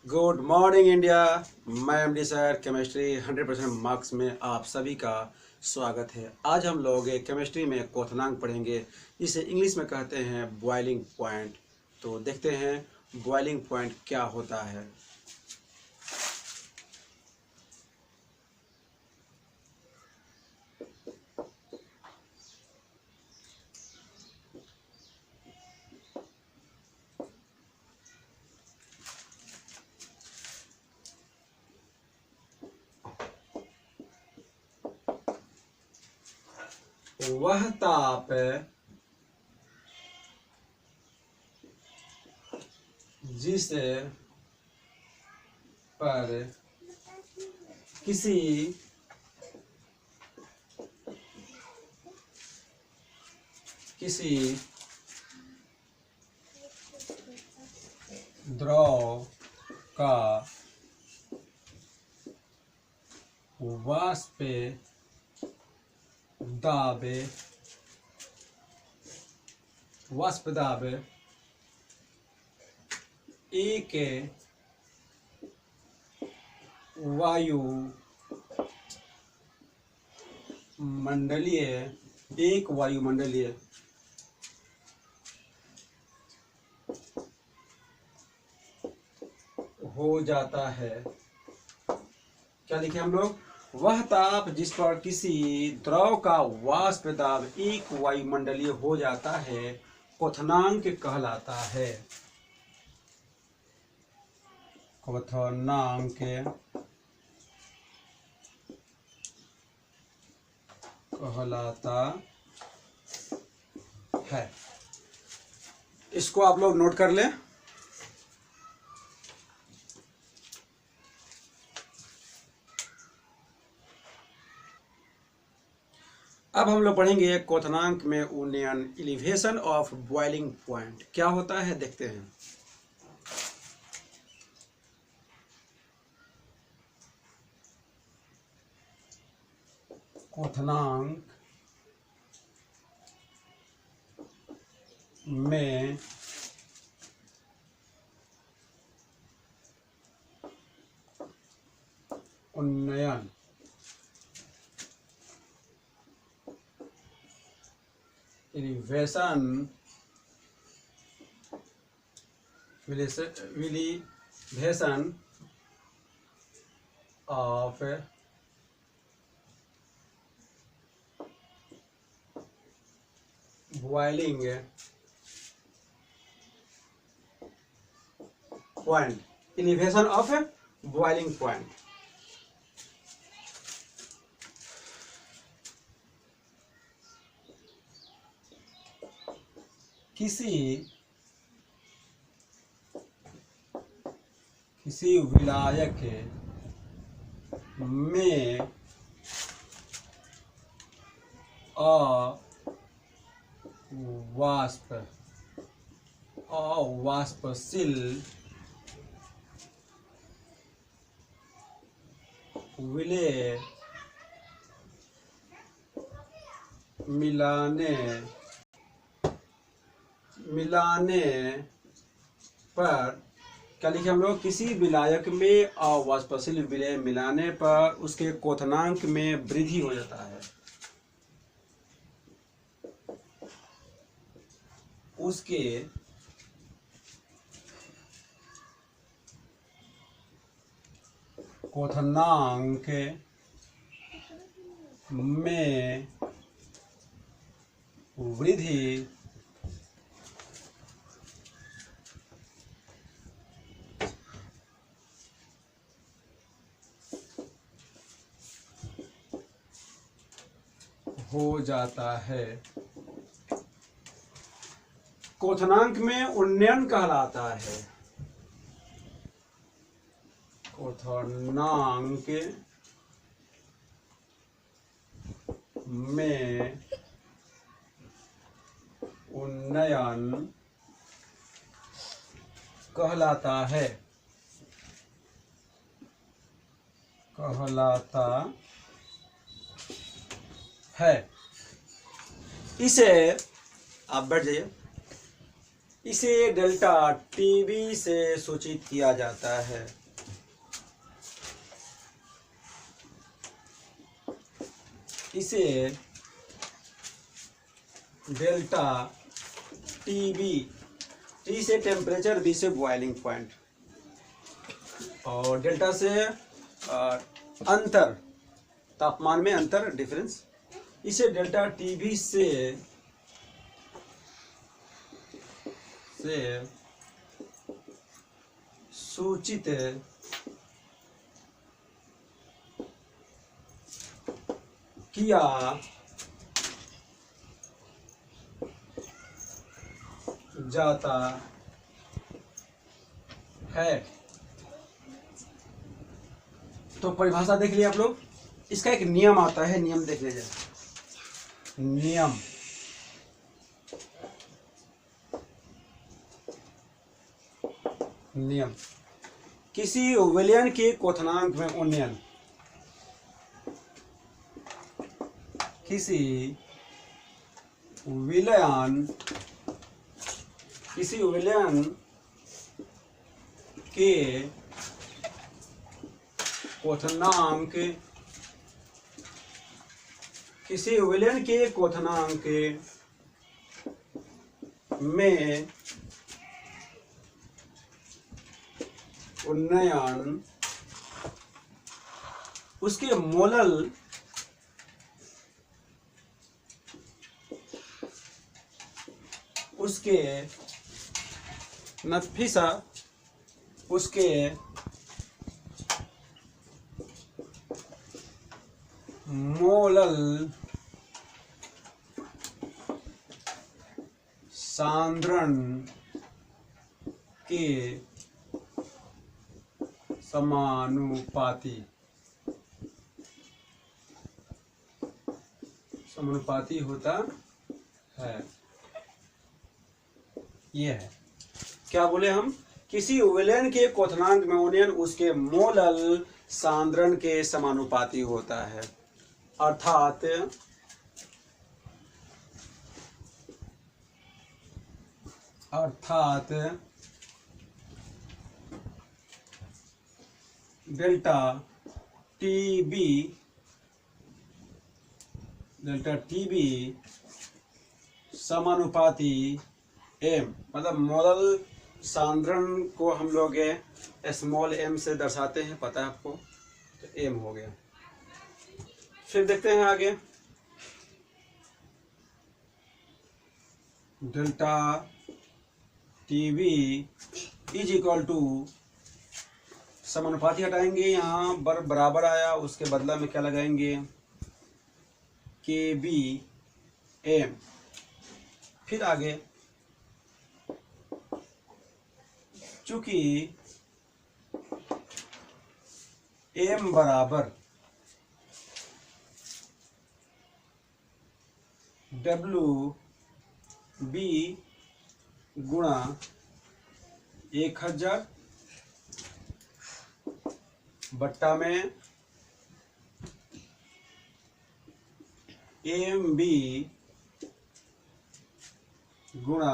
Good morning India. मैं MD sir chemistry 100% marks में आप सभी का स्वागत है। आज हम लोग केमिस्ट्री में क्वोथनांक पढ़ेंगे, इसे इंग्लिश में कहते हैं बॉइलिंग पॉइंट। तो देखते हैं बॉइलिंग पॉइंट क्या होता है। वह ताप जिस पर किसी द्रव का वाष्प दाब एक वायुमंडलीय हो जाता है। क्या लिखे हम लोग? वह ताप जिस पर किसी द्रव का वाष्प दाब एक वायुमंडलीय हो जाता है क्वथनांक कहलाता है। क्वथनांक कहलाता है। इसको आप लोग नोट कर लें। अब हम लोग पढ़ेंगे क्वथनांक में उन्नयन, एलिवेशन ऑफ बॉइलिंग पॉइंट क्या होता है, देखते हैं। क्वथनांक में उन्नयन, elevation of boiling point, elevation of boiling point. किसी विलायक में अवाष्पशील विलेय मिलाने पर, क्या लिखे हम लोग? किसी विलायक में अवाष्पशील विलेय मिलाने पर उसके क्वथनांक में वृद्धि हो जाता है। उसके क्वथनांक में वृद्धि हो जाता है। क्वथनांक में उन्नयन कहलाता है। क्वथनांक में उन्नयन कहलाता है। इसे आप बैठ जाइए। इसे डेल्टा टीबी से सूचित किया जाता है। इसे डेल्टा टीबी, टी से टेम्परेचर, बी से बॉइलिंग पॉइंट, और डेल्टा से अंतर, तापमान में अंतर, डिफरेंस, इसे डेल्टा टीबी से सूचित किया जाता है। तो परिभाषा देख लिया आप लोग। इसका एक नियम आता है, नियम देख लीजिए। नियम किसी विलयन के क्वथनांक में उन्नयन, किसी विलयन के क्वथनांक, किसी विलयन के क्वथनांक में उन्नयन उसके मोलल उसके नफीसा, उसके मोलल सांद्रण के समानुपाती होता है। ये है, क्या बोले हम, किसी विलयन के क्वथनांक में उन्नयन उसके मोलल सांद्रण के समानुपाती होता है। अर्थात डेल्टा टीबी समानुपाती एम, मतलब मोलल सांद्रण को हम लोग स्मॉल एम से दर्शाते हैं, पता है आपको, तो एम हो गया। फिर देखते हैं आगे, delta TB is equal to, समानुपाती हटाएंगे, यहाँ बराबर आया, उसके बदला में क्या लगाएंगे, के बी एम। फिर आगे, चूंकि एम बराबर डब्ल्यू बी गुणा 1000 बट्टा में एम बी गुणा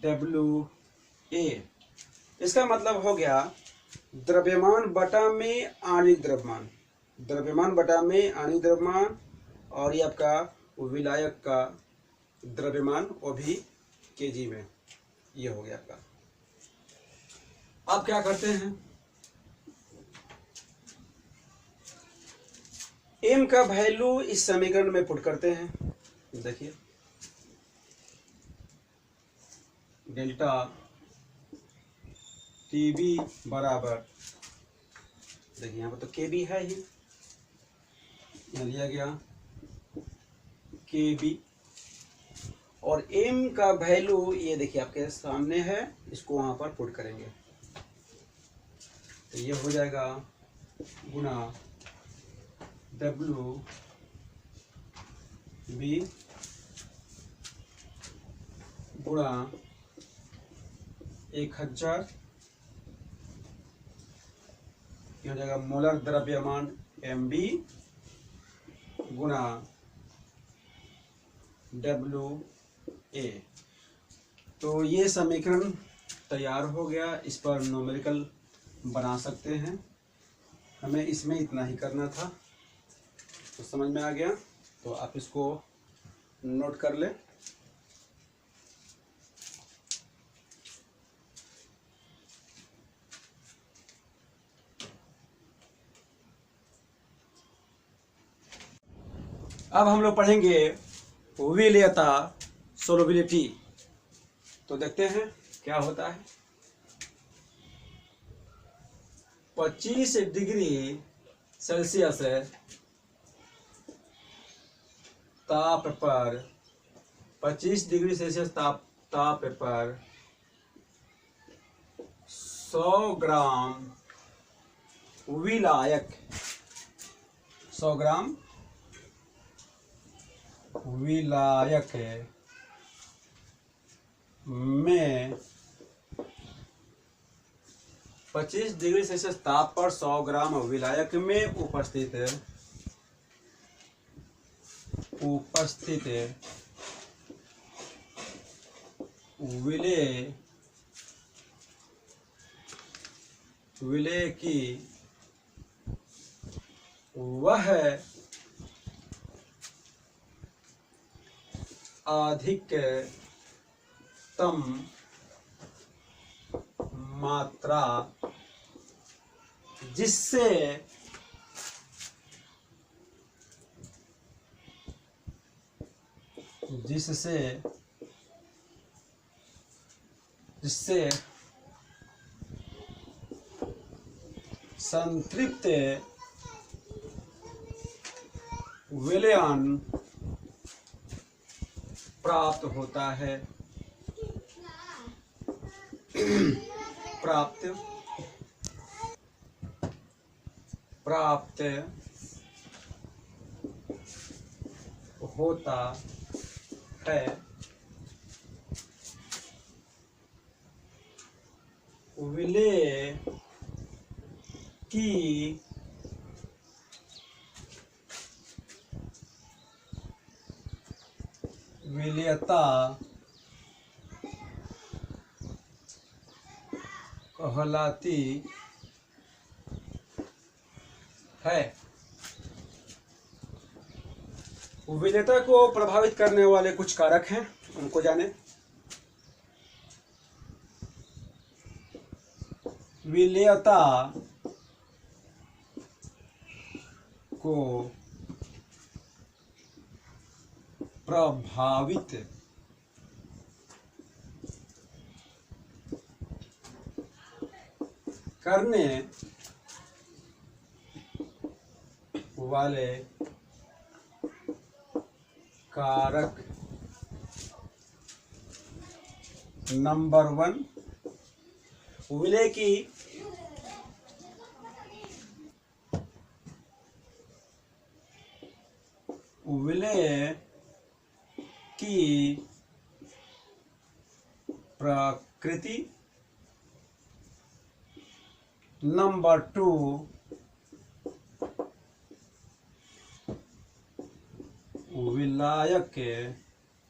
डब्ल्यू ए। इसका मतलब हो गया द्रव्यमान बटा में आणविक द्रव्यमान, द्रव्यमान बटा में आणविक द्रव्यमान, और ये आपका विलायक का द्रव्यमान, वो भी केजी में। ये हो गया आपका। अब क्या करते हैं, एम का वैल्यू इस समीकरण में पुट करते हैं। देखिए, डेल्टा टीबी बराबर, देखिए यहाँ पर तो के बी है ही, यहाँ लिया गया के बी, और एम का वैल्यू ये देखिए आपके सामने है, इसको वहां पर पुट करेंगे, तो ये हो जाएगा गुणा डब्ल्यू बी गुणा 1000, ये हो जाएगा मोलर द्रव्यमान एम बी गुणा डब्ल्यू ए। तो ये समीकरण तैयार हो गया। इस पर न्यूमेरिकल बना सकते हैं। हमें इसमें इतना ही करना था, तो समझ में आ गया। तो आप इसको नोट कर लें। अब हम लोग पढ़ेंगे विलेयता, सोलबिलिटी। तो देखते हैं क्या होता है। 25 डिग्री सेल्सियस ताप पर 25 डिग्री सेल्सियस ताप पर 100 ग्राम विलायक 100 ग्राम विलायक में 25 डिग्री सेल्सियस ताप पर 100 ग्राम विलायक में उपस्थित विलेय की वह अधिकतम मात्रा जिससे संतृप्त विलयन प्राप्त होता है। प्राप्त होता है। विलेय की विलेयता कहलाती है। विलेयता को प्रभावित करने वाले कुछ कारक हैं, उनको जाने। विलेयता को प्रभावित करने वाले कारक नंबर 1, विलेय की प्रकृति। नंबर 2, विलायक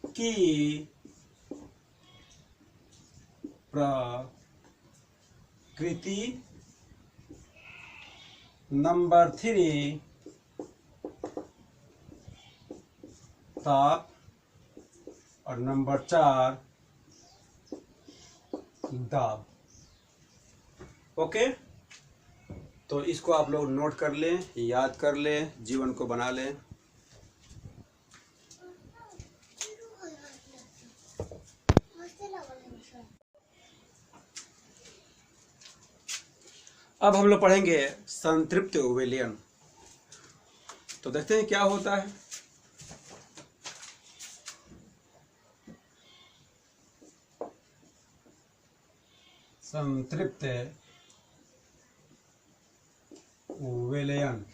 की प्रकृति। नंबर 3, ताप। और नंबर 4, दाब। ओके, तो इसको आप लोग नोट कर लें, याद कर लें, जीवन को बना लें। अब हम लोग पढ़ेंगे संतृप्त विलयन। तो देखते हैं क्या होता है। संतृप्त विलयन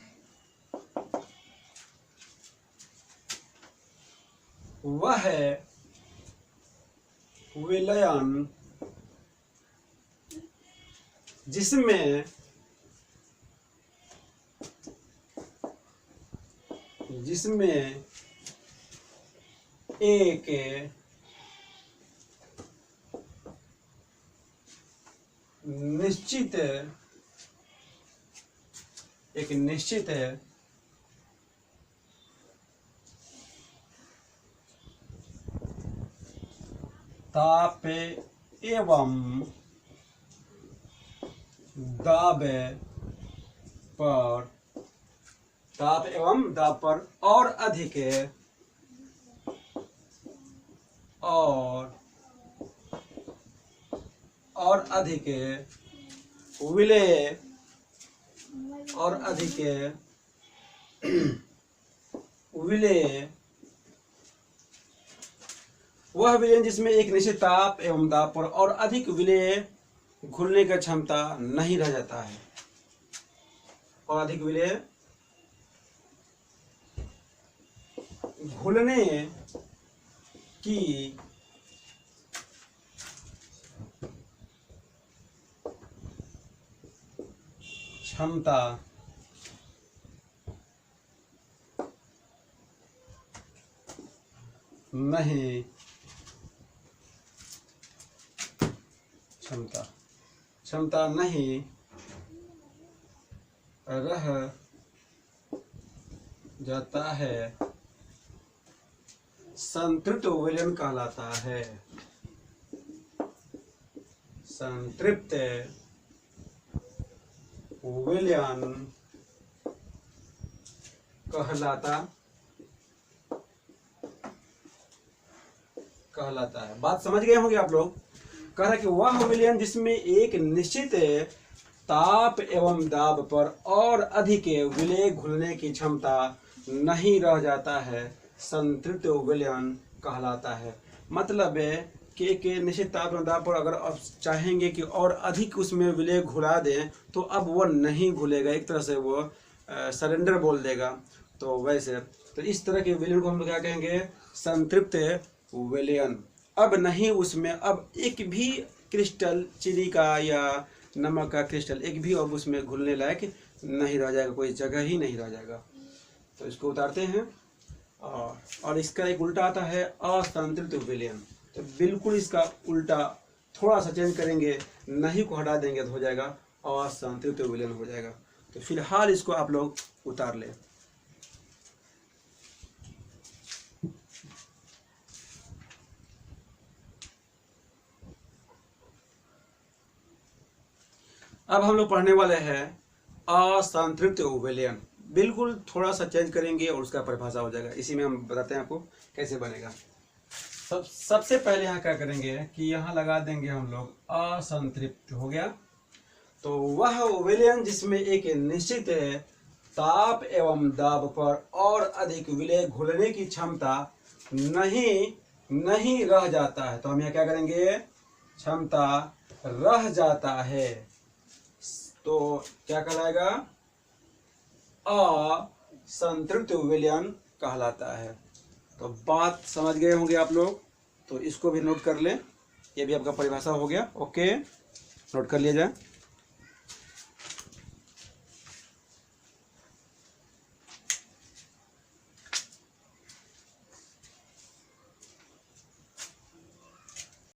वह विलयन जिसमें एक निश्चित ताप एवं दाब पर और अधिक विलेय वह विलयन जिसमें एक निश्चित ताप एवं दाब पर और अधिक विलेय घुलने की क्षमता नहीं रह जाता है, और अधिक विलेय घुलने की क्षमता नहीं रह जाता है, संतृप्त विलयन कहलाता है। संतृप्त विलयन कहलाता है। बात समझ गए होंगे आप लोग। कह रहा है कि वह विलयन जिसमें एक निश्चित ताप एवं दाब पर और अधिक विलेय घुलने की क्षमता नहीं रह जाता है, संतृप्त विलयन कहलाता है। मतलब है कि एक निश्चित ताप एवं दाब पर अगर आप चाहेंगे कि और अधिक उसमें विलेय घुला दें तो अब वो नहीं घुलेगा, एक तरह से वो सरेंडर बोल देगा। तो वैसे तो इस तरह के विलयन को हम क्या कहेंगे? संतृप्त विलयन। अब नहीं उसमें अब एक भी क्रिस्टल चीनी का या नमक का क्रिस्टल एक भी अब उसमें घुलने लायक नहीं रह जाएगा, कोई जगह ही नहीं रह जाएगा। तो इसको उतारते हैं और इसका एक उल्टा आता है असंतृप्त विलयन। तो बिल्कुल इसका उल्टा थोड़ा सा चेंज करेंगे, नहीं को हटा देंगे तो हो जाएगा असंतृप्त विलयन हो जाएगा। तो फिलहाल इसको आप लोग उतार लें। अब हम लोग पढ़ने वाले हैं असंतृप्त विलयन। बिल्कुल थोड़ा सा चेंज करेंगे और उसका परिभाषा हो जाएगा। इसी में हम बताते हैं आपको कैसे बनेगा। सबसे पहले यहाँ क्या करेंगे कि यहाँ लगा देंगे हम लोग असंतृप्त। हो गया। तो वह विलयन जिसमें एक निश्चित ताप एवं दाब पर और अधिक विलेय घुलने की क्षमता नहीं रह जाता है। तो हम यहाँ क्या करेंगे? क्षमता रह जाता है। तो क्या कहलाएगा? असंतृप्त विलयन कहलाता है। तो बात समझ गए होंगे आप लोग। तो इसको भी नोट कर लें। ये भी आपका परिभाषा हो गया। ओके, नोट कर लिया जाए।